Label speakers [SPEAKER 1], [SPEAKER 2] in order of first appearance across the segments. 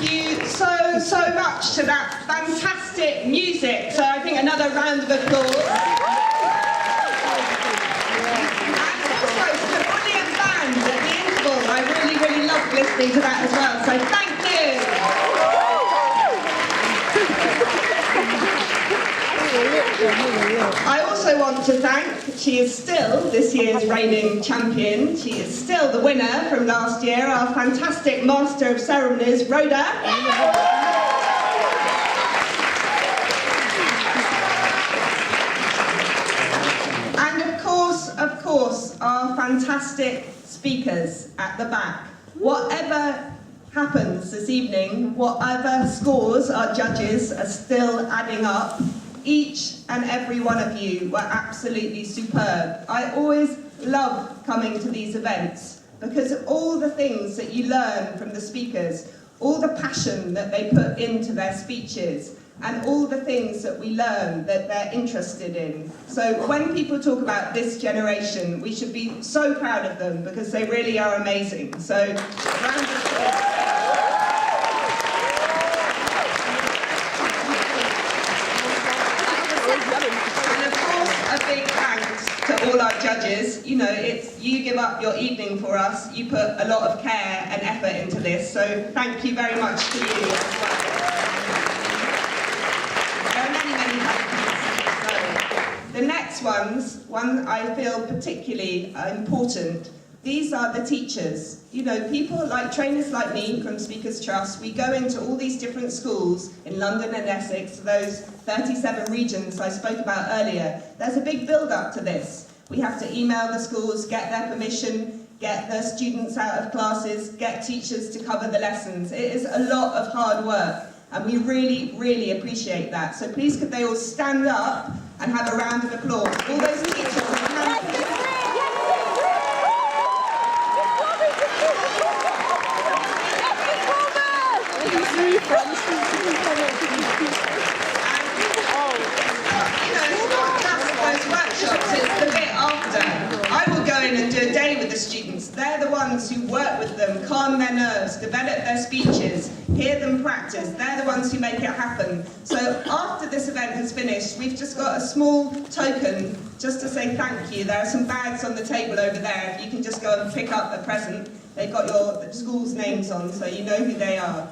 [SPEAKER 1] thank you so much to that fantastic music. So I think another round of applause. And also to the brilliant band at the interval. I really loved listening to that as well. So thank you. I also want to thank, she is still this year's reigning champion. She is still the winner from last year, our fantastic Master of Ceremonies, Rhoda. And of course, our fantastic speakers at the back. Whatever happens this evening, whatever scores our judges are still adding up, each and every one of you were absolutely superb. I always love coming to these events because of all the things that you learn from the speakers, all the passion that they put into their speeches, and all the things that we learn that they're interested in. So when people talk about this generation, we should be so proud of them because they really are amazing. So, round of applause. A big thanks to all our judges. You know, you give up your evening for us. You put a lot of care and effort into this, so thank you very much to you as well. There are many thank yous. So, the next one I feel particularly important. These are the teachers. You know, people like trainers like me from Speakers Trust, we go into all these different schools in London and Essex, those 37 regions I spoke about earlier. There's a big build-up to this. We have to email the schools, get their permission, get the students out of classes, get teachers to cover the lessons. It is a lot of hard work, and we really appreciate that. So please could they all stand up and have a round of applause. All those teachers. And do a day with the students. They're the ones who work with them, calm their nerves, develop their speeches, hear them practice. They're the ones who make it happen. So after this event has finished, we've just got a small token just to say thank you. There are some bags on the table over there. If you can just go and pick up a present. They've got your school's names on, so you know who they are.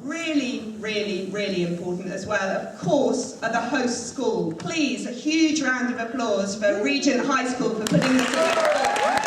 [SPEAKER 1] Really important as well, of course, are the host school. Please, a huge round of applause for Regent High School for putting this event forward.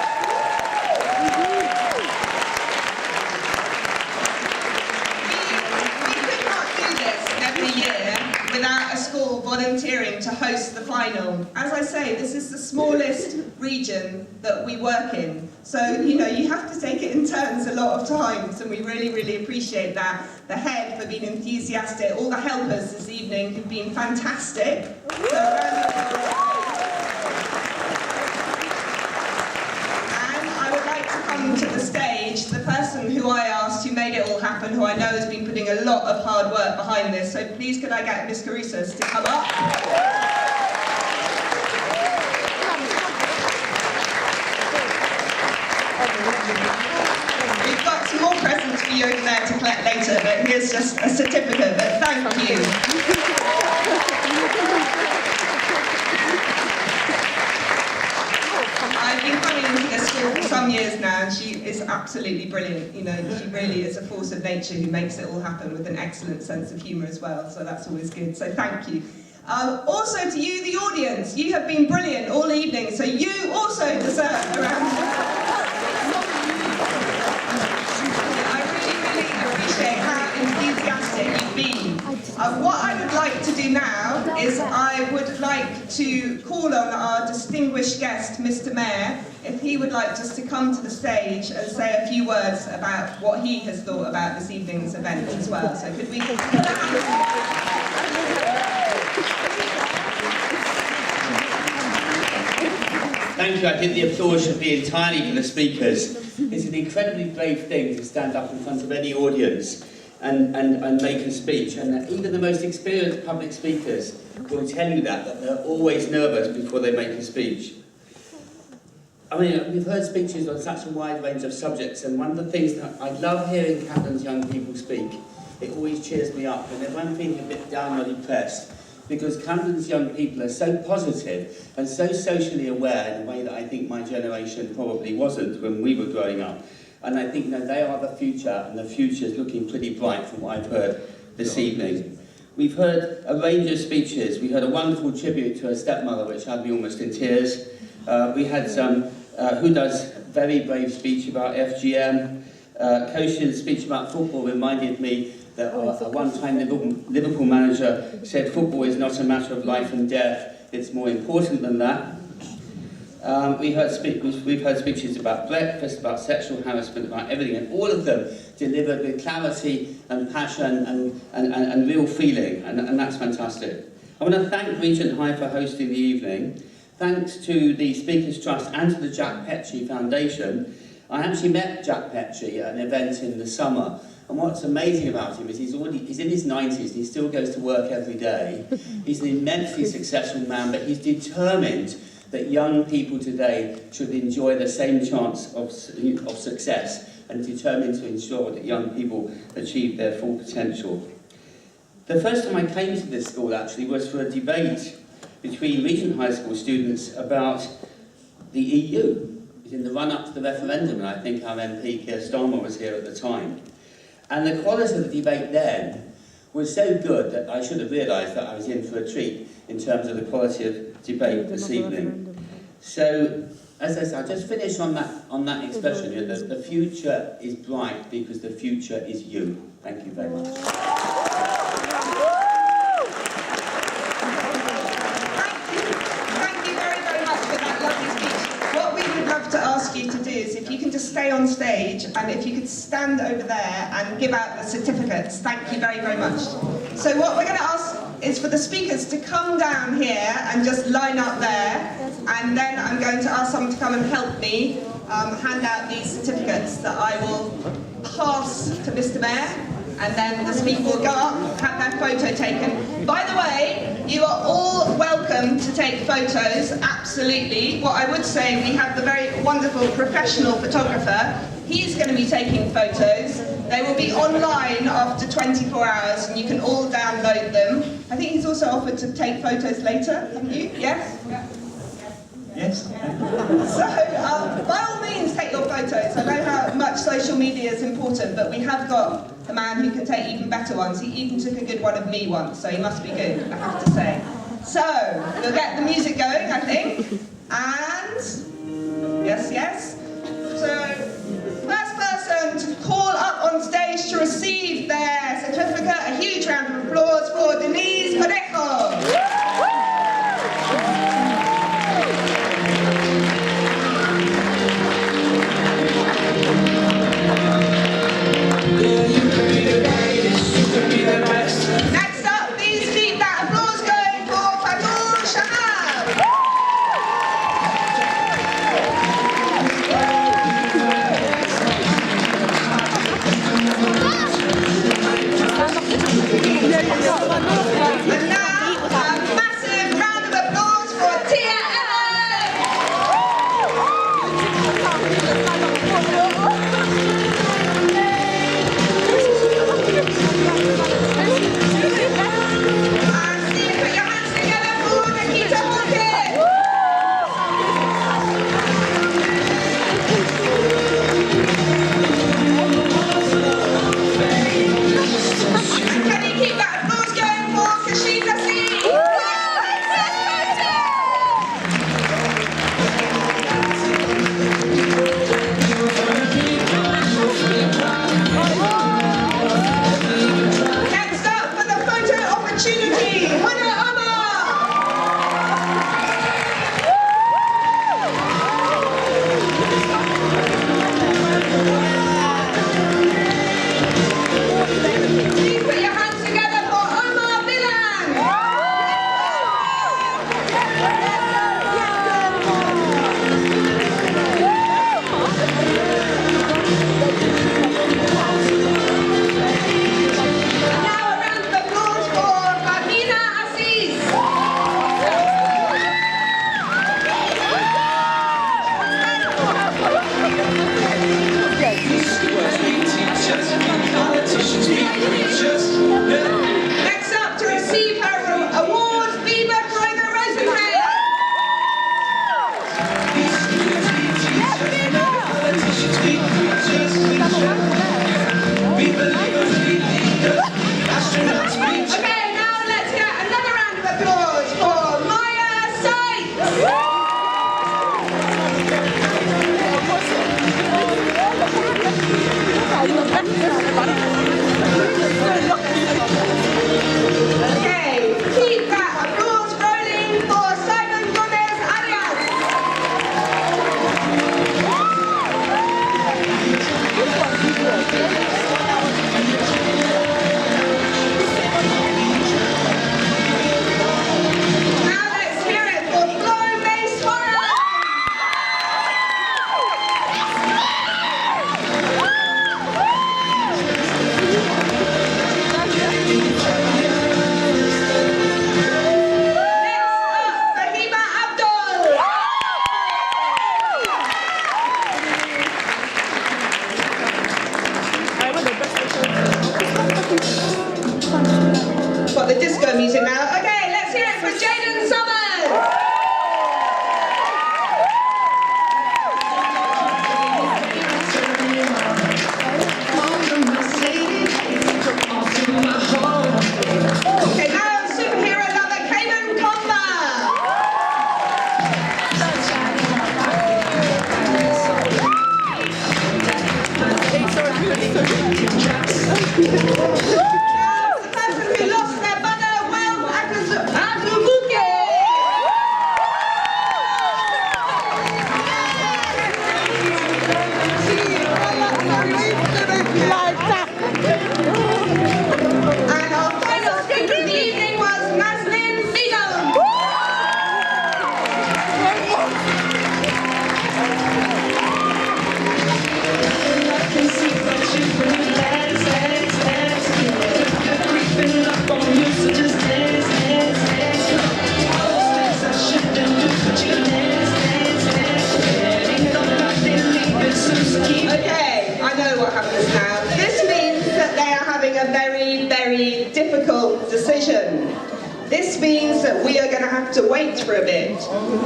[SPEAKER 1] We could not do this every year without a school volunteering to host the final. As I say, this is the smallest region that we work in. So, you know, you have to take it in turns a lot of times, and we really appreciate that. The head for being enthusiastic, all the helpers this evening who've been fantastic. So, and I would like to come to the stage, the person who I asked, who made it all happen, who I know has been putting a lot of hard work behind this. So please could I get Miss Carusas to come up? We've got some more presents for you over there to collect later, but here's just a certificate, but thank you. I've been coming into this school for some years now, and she is absolutely brilliant. You know, she really is a force of nature who makes it all happen with an excellent sense of humour as well, so that's always good, so thank you. Also to you, the audience, you have been brilliant all evening, so you also deserve a round of applause. What I would like to do now is I would like to call on our distinguished guest, Mr. Mayor, if he would like just to come to the stage and say a few words about what he has thought about this evening's event as well. So could we...
[SPEAKER 2] Thank you. I think the applause should be entirely for the speakers. It's an incredibly brave thing to stand up in front of any audience and make a speech, and even the most experienced public speakers will tell you that they're always nervous before they make a speech. I mean, we've heard speeches on such a wide range of subjects, and one of the things that I love hearing Camden's young people speak, it always cheers me up whenever I'm feeling a bit down or depressed, because Camden's young people are so positive and so socially aware in a way that I think my generation probably wasn't when we were growing up. And I think that they are the future, and the future is looking pretty bright from what I've heard this evening. We've heard a range of speeches. We heard a wonderful tribute to her stepmother, which had me almost in tears. We had some Huda's very brave speech about FGM. Koshin's speech about football reminded me that a one-time Liverpool manager said football is not a matter of life and death, it's more important than that. We've heard speeches about breakfast, about sexual harassment, about everything, and all of them delivered with clarity and passion and real feeling, and that's fantastic. I want to thank Regent High for hosting the evening. Thanks to the Speakers Trust and to the Jack Petchey Foundation. I actually met Jack Petchey at an event in the summer, and what's amazing about him is he's in his 90s and he still goes to work every day. He's an immensely successful man, but he's determined that young people today should enjoy the same chance of success, and determined to ensure that young people achieve their full potential. The first time I came to this school actually was for a debate between Regent High School students about the EU. It was in the run-up to the referendum, and I think our MP Keir Starmer was here at the time. And the quality of the debate then was so good that I should have realised that I was in for a treat in terms of the quality of debate this evening. So, as I said, I'll just finish on that expression here, that the future is bright because the future is you. Thank you very much.
[SPEAKER 1] To ask you to do is if you can just stay on stage, and if you could stand over there and give out the certificates. Thank you very, very much. So what we're going to ask is for the speakers to come down here and just line up there, and then I'm going to ask someone to come and help me hand out these certificates that I will pass to Mr. Mayor, and then the speaker will go up, have their photo taken. By the way, you are all welcome to take photos, absolutely. What I would say, we have the very wonderful professional photographer. He's going to be taking photos. They will be online after 24 hours, and you can all download them. I think he's also offered to take photos later, haven't you? Yes?
[SPEAKER 3] Yes.
[SPEAKER 1] So, by all means, take your photos. I know how much social media is important, but we have got a man who can take even better ones. He even took a good one of me once, so he must be good, I have to say. So, we'll get the music going, I think. And, yes. So, first person to call up on stage to receive their certificate, a huge round of applause for Denise Parejo. Next up, please keep that applause going for Fatou Shahab. Okay, keep that applause rolling for Simon Gomez Arias. Now let's hear it for Flora Mace Horan. Got the disco music now. Okay, let's hear it for Jaden Summers. Okay, now superhero lover Cayman Comba. The person who lost their mother, well, Azubuike. And our final speaker of the evening was Maslin Begum. Okay, I know what happens now. This means that they are having a very, very difficult decision. This means that we are going to have to wait for a bit.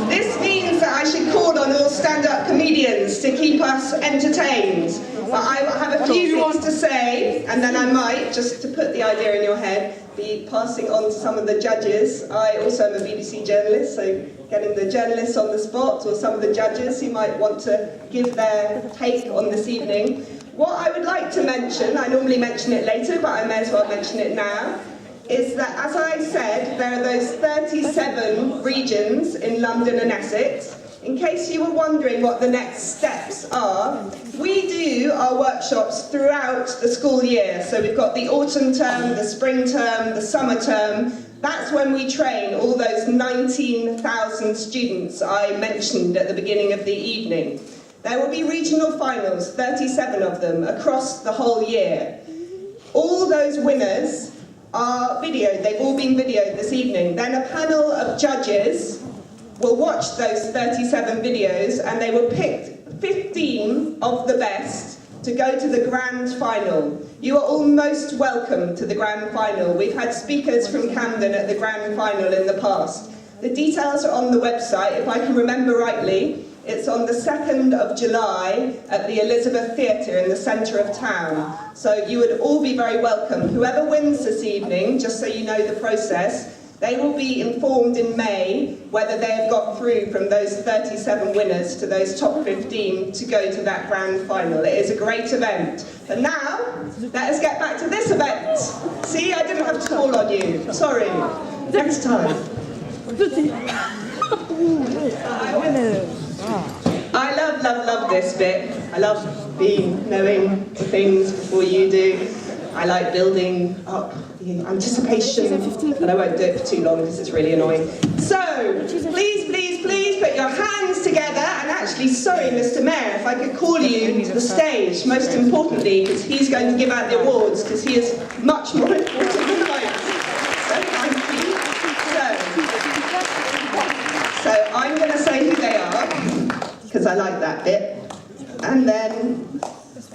[SPEAKER 1] This means that I should call on all stand-up comedians to keep us entertained. But I will have a few things to say, and then I might, just to put the idea in your head, be passing on to some of the judges. I also am a BBC journalist, so getting the journalists on the spot, or some of the judges who might want to give their take on this evening. What I would like to mention, I normally mention it later, but I may as well mention it now, is that, as I said, there are those 37 regions in London and Essex. In case you were wondering what the next steps are, we do our workshops throughout the school year. So we've got the autumn term, the spring term, the summer term. That's when we train all those 19,000 students I mentioned at the beginning of the evening. There will be regional finals, 37 of them, across the whole year. All those winners are videoed. They've all been videoed this evening. Then a panel of judges will watch those 37 videos, and they will pick 15 of the best to go to the grand final. You are all most welcome to the grand final. We've had speakers from Camden at the grand final in the past. The details are on the website. If I can remember rightly, it's on the 2nd of July at the Elizabeth Theatre in the centre of town. So you would all be very welcome. Whoever wins this evening, just so you know the process, they will be informed in May whether they have got through from those 37 winners to those top 15 to go to that grand final. It is a great event. But now, let us get back to this event. See, I didn't have to call on you. Sorry. Next time. I love this bit. I love knowing the things before you do. I like building up the anticipation, but I won't do it for too long because it's really annoying. So, please put your hands together, and actually, sorry, Mr. Mayor, if I could call you to the stage, most importantly, because he's going to give out the awards, because he is much more important than I am. So, thank you. So I'm going to say who they are, because I like that bit, and then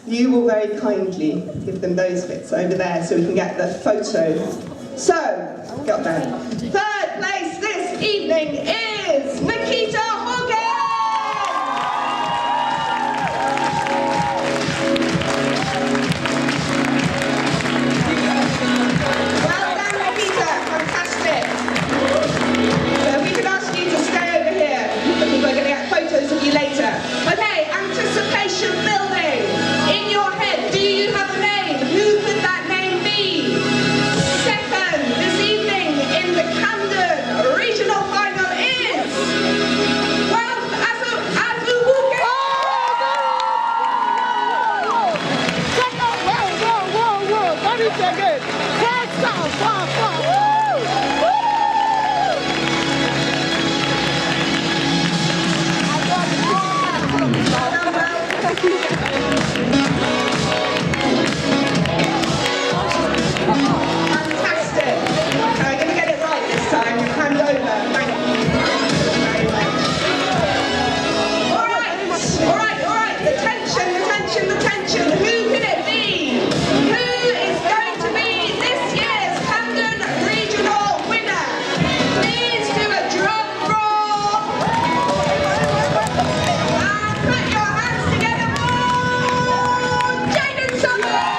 [SPEAKER 1] you will very kindly give them those bits over there so we can get the photo. So, got that. Third place this evening is Nikita Hawkins! Well done, Nikita, fantastic. So we could ask you to stay over here, because we're going to get photos of you later. Okay, anticipation building. In your head, do you have a name?
[SPEAKER 4] again. Hands down, far.
[SPEAKER 1] Fantastic. I'm going to get it right this time. Hand over. Thank you. Very much. All right. The tension. Who can it be? Who is going to be this year's Camden Regional winner? Please do a drum roll. And put your hands together for Jaden Sutherland.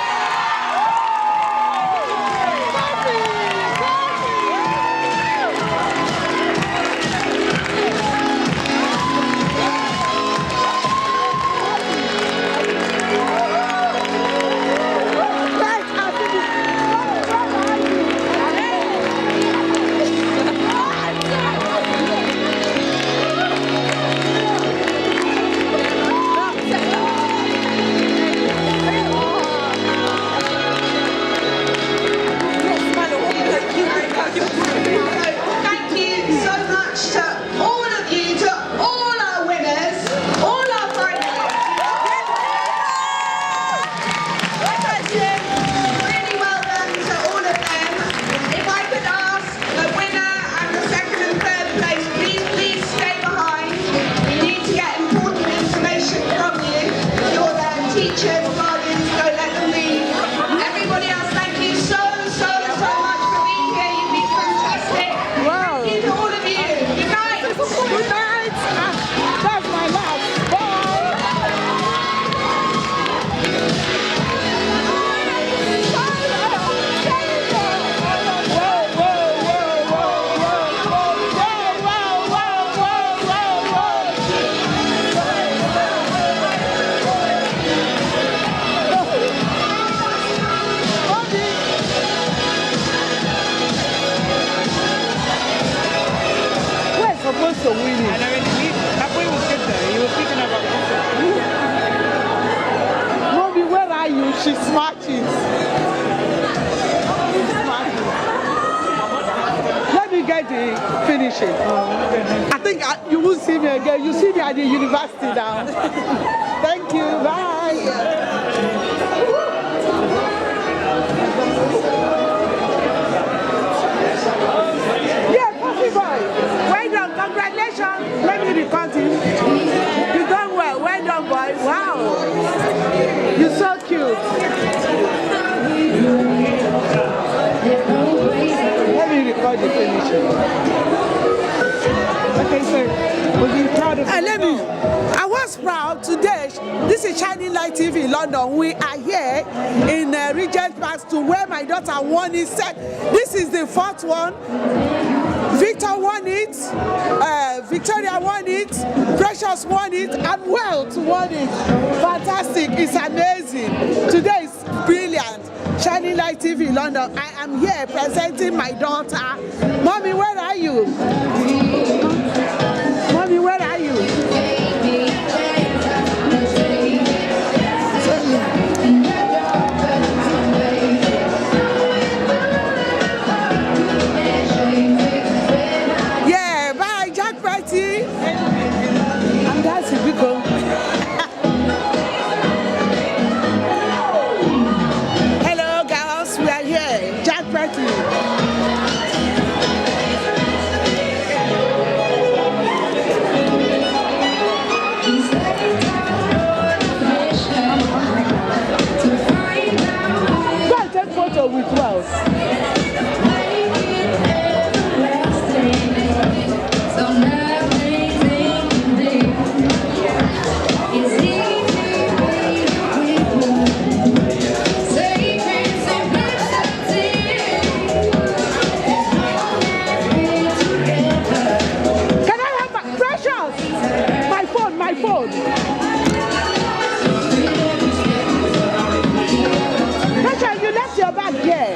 [SPEAKER 1] Thank you so much to all of you, to all our winners, all our finalists. Really well done to all of them. If I could ask the winner and the second and third place, please stay behind. We need to get important information from you. Your teachers, guardians, don't let them leave. Everybody else, thank you so much for being here. You've been fantastic.
[SPEAKER 4] Wow.
[SPEAKER 1] Thank you to all of you. Good night.
[SPEAKER 4] Good night. That's my last. We're supposed to win it.
[SPEAKER 5] And already that boy was good there. He was speaking about
[SPEAKER 4] Mommy, where are you? She's smashing. Let me get the finishing. I think you will see me again. You see me at the university now. Thank you. Bye. Yeah, coffee boy. Well done. Congratulations. Let me record you. You done well. Well done, boy. Wow. You're so cute. Let me record the finishing. Okay, sir. Was you proud of I was proud today. This is Shining Light TV London. We are here in Regent Park to where my daughter won it. This is the fourth one. Victor won it, Victoria won it, Precious won it, and Wealth won it. Fantastic, it's amazing. Today is brilliant. Shining Light TV London. I am here presenting my daughter. Mommy, where are you? Mommy, where are you? Yeah, bye, Jack Petchey. I'm dancing, because. Hello, girls, we are here. Jack Petchey. Go and take photo with Wells. Can I have my Precious? My phone. Precious, you left your bag here.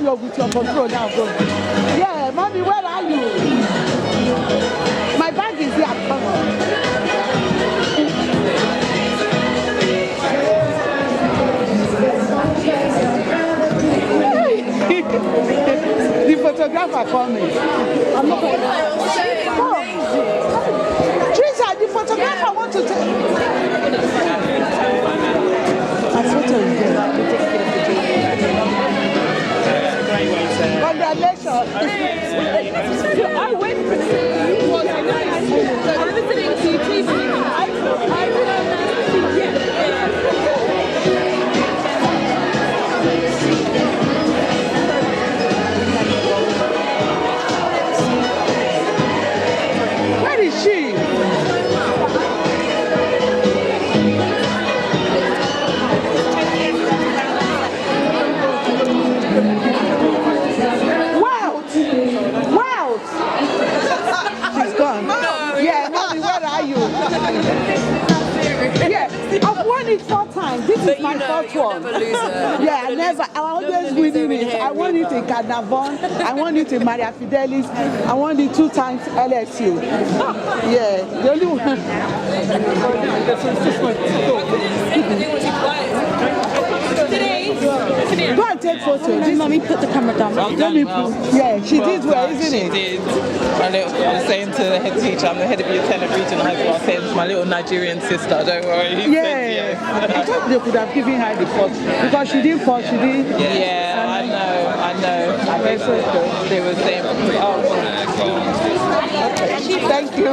[SPEAKER 4] you're with your control now. Go. Yeah, mommy, where are you? My bag is here. Come on. The photographer coming. I'm not going to. Teresa, the photographer want to take. A photo is there. Congratulations.
[SPEAKER 6] I went for the visiting TV.
[SPEAKER 4] Where is she? Wow! She's gone. Yeah, mommy, where are you? Yeah, I've won it 4 times. This is my 4th one. Yeah, I always winning it. I won it in Carnarvon. I won it in Maria Fidelis. I won it 2 times LSU. Yeah, the only one. Go and take photos.
[SPEAKER 6] Mommy, put the camera down.
[SPEAKER 4] Let me put. Yeah, she did well, isn't it?
[SPEAKER 5] She did. I was saying to the head teacher, I'm the head of your regional high school. I was saying to my little Nigerian sister, don't worry. He said yes.
[SPEAKER 4] I thought they could have given her the first because she didn't fall, she didn't.
[SPEAKER 5] Yeah, I know. They were saying, oh,
[SPEAKER 4] Thank you.